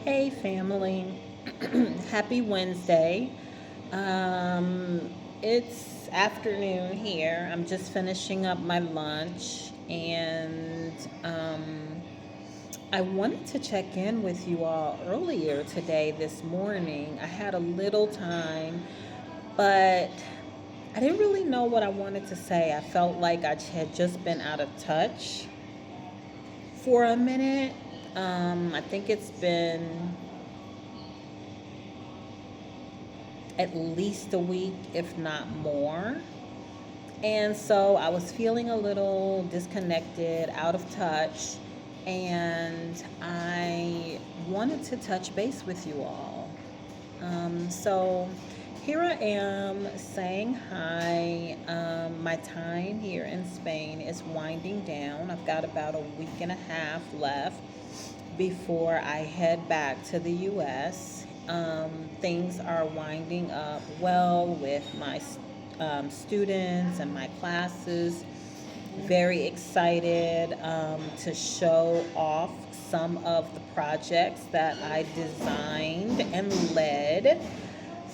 Hey, family. Happy Wednesday. It's afternoon here. I'm just finishing up my lunch, and I wanted to check in with you all earlier today, this morning. I had a little time, but I didn't really know what I wanted to say. I felt like I had just been out of touch for a minute. I think it's been at least a week, if not more. And so I was feeling a little disconnected, out of touch, and I wanted to touch base with you all. So here I am saying hi. My time here in Spain is winding down. I've got about a week and a half left before I head back to the US. Things are winding up well with my students and my classes. Very excited to show off some of the projects that I designed and led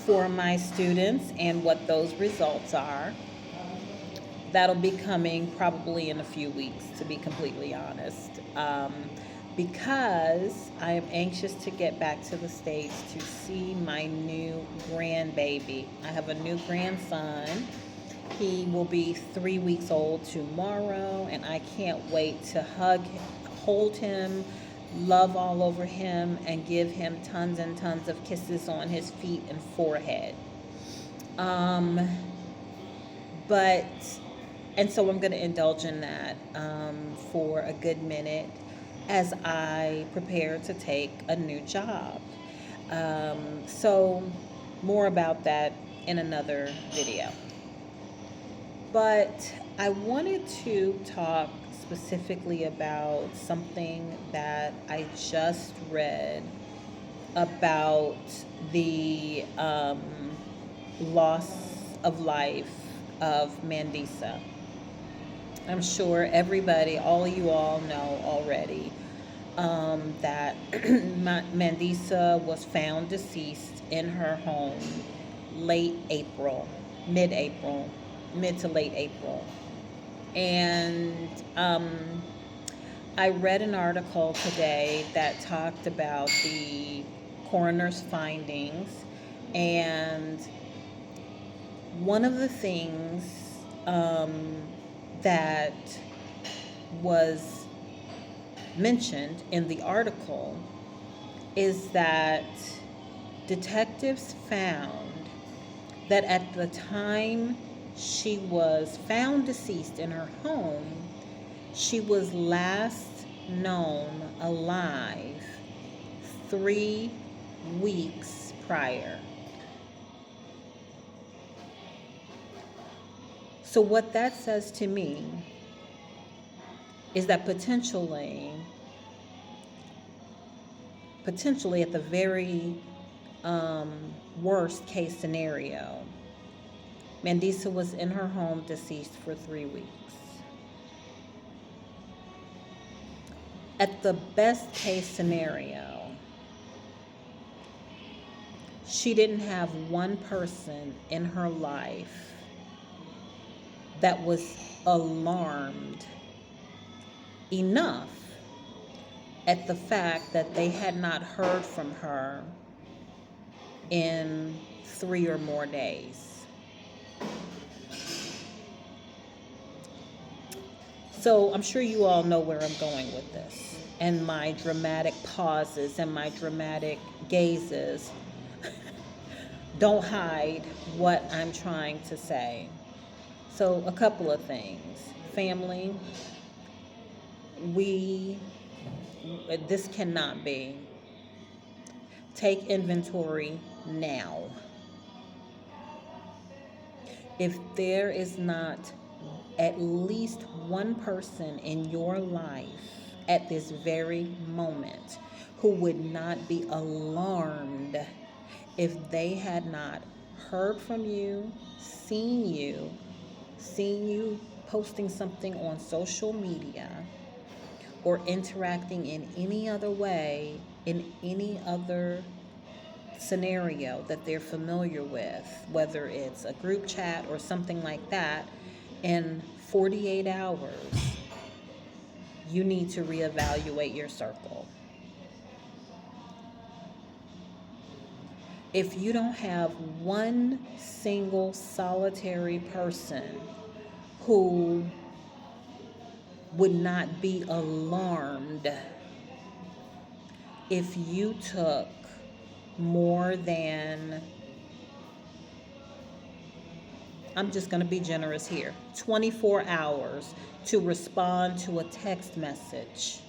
for my students and what those results are. That'll be coming probably in a few weeks, to be completely honest. Because I am anxious to get back to the States to see my new grandbaby. I have a new grandson. He will be 3 weeks old tomorrow, and I can't wait to hold him, love all over him, and give him tons and tons of kisses on his feet and forehead. Um, but and so I'm going to indulge in that for a good minute as I prepare to take a new job. So more about that in another video. But I wanted to talk specifically about something that I just read about the loss of life of Mandisa. I'm sure everybody, all of you all know already that Mandisa was found deceased in her home late April, mid-April, mid to late April. And I read an article today that talked about the coroner's findings, and one of the things that was mentioned in the article is that detectives found that at the time she was found deceased in her home, she was last known alive 3 weeks prior. So, what that says to me is that potentially at the very worst case scenario, Mandisa was in her home deceased for 3 weeks. At the best case scenario, she didn't have one person in her life that was alarmed enough at the fact that they had not heard from her in 3 or more days. So I'm sure you all know where I'm going with this, and my dramatic pauses and my dramatic gazes don't hide what I'm trying to say. So, a couple of things. Family, this cannot be. Take inventory now. If there is not at least one person in your life at this very moment who would not be alarmed if they had not heard from you, seen you posting something on social media, or interacting in any other way, in any other scenario that they're familiar with, whether it's a group chat or something like that, in 48 hours, you need to reevaluate your circle. If you don't have one single solitary person who would not be alarmed if you took more than, I'm just going to be generous here, 24 hours to respond to a text message,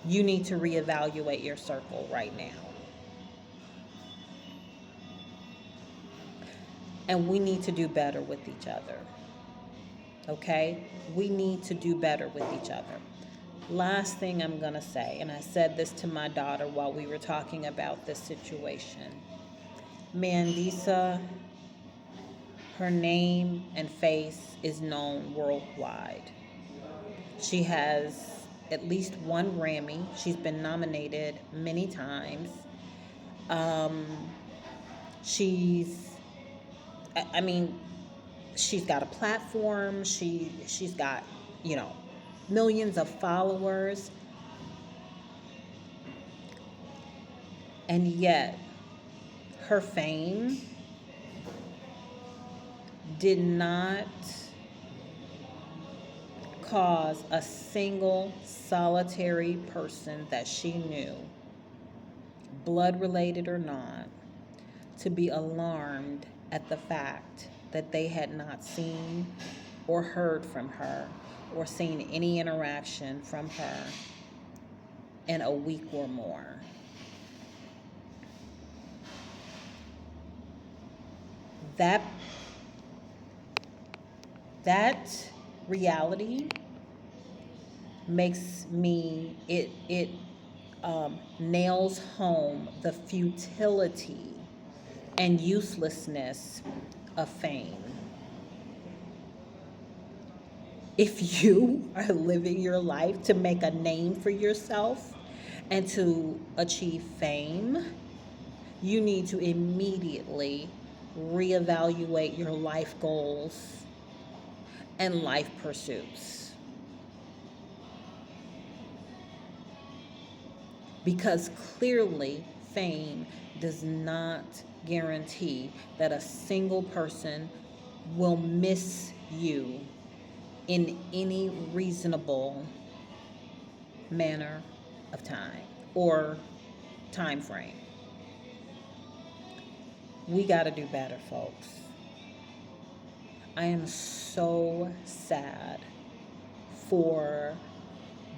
you need to reevaluate your circle right now. And we need to do better with each other. Okay? We need to do better with each other. Last thing I'm going to say, and I said this to my daughter while we were talking about this situation. Mandisa, her name and face is known worldwide. She has at least one Grammy. She's been nominated many times. Um, she's, I mean, she's got a platform. She's got, you know, millions of followers. And yet, her fame did not cause a single solitary person that she knew, blood related or not, to be alarmed at the fact that they had not seen or heard from her or seen any interaction from her in a week or more. That that reality makes me, it nails home the futility and uselessness of fame. If you are living your life to make a name for yourself and to achieve fame, you need to immediately reevaluate your life goals and life pursuits. Because clearly, fame does not guarantee that a single person will miss you in any reasonable manner of time or time frame. We got to do better, folks. I am so sad for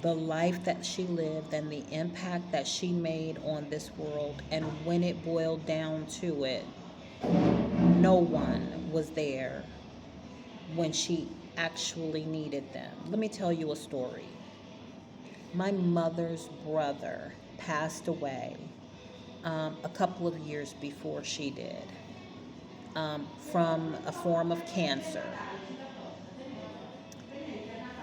the life that she lived and the impact that she made on this world. And when it boiled down to it, no one was there when she actually needed them. Let me tell you a story. My mother's brother passed away a couple of years before she did, from a form of cancer.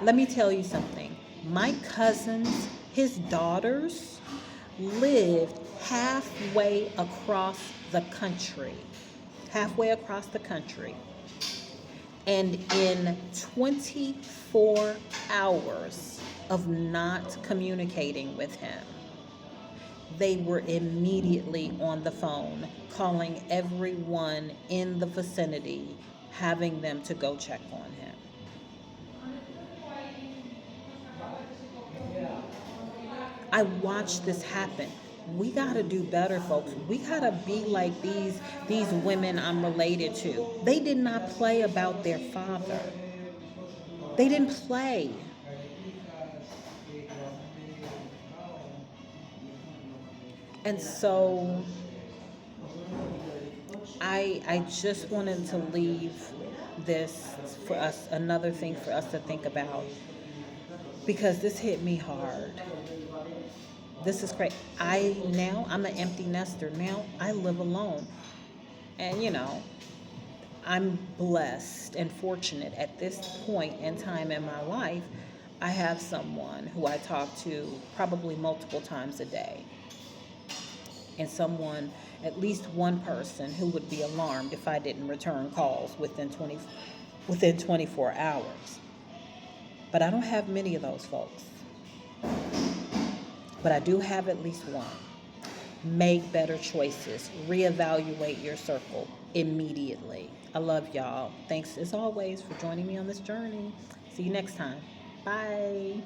Let me tell you something. My cousins, his daughters, lived halfway across the country. Halfway across the country. And in 24 hours of not communicating with him, they were immediately on the phone, calling everyone in the vicinity, having them to go check on him. I watched this happen. We gotta do better, folks. We gotta be like these women I'm related to. They did not play about their father. They didn't play. And so I just wanted to leave this for us, another thing for us to think about, because this hit me hard. This is crazy. I'm an empty nester. Now I live alone. And I'm blessed and fortunate at this point in time in my life. I have someone who I talk to probably multiple times a day, and someone, at least one person, who would be alarmed if I didn't return calls within 24 hours. But I don't have many of those folks. But I do have at least one. Make better choices. Reevaluate your circle immediately. I love y'all. Thanks as always for joining me on this journey. See you next time. Bye.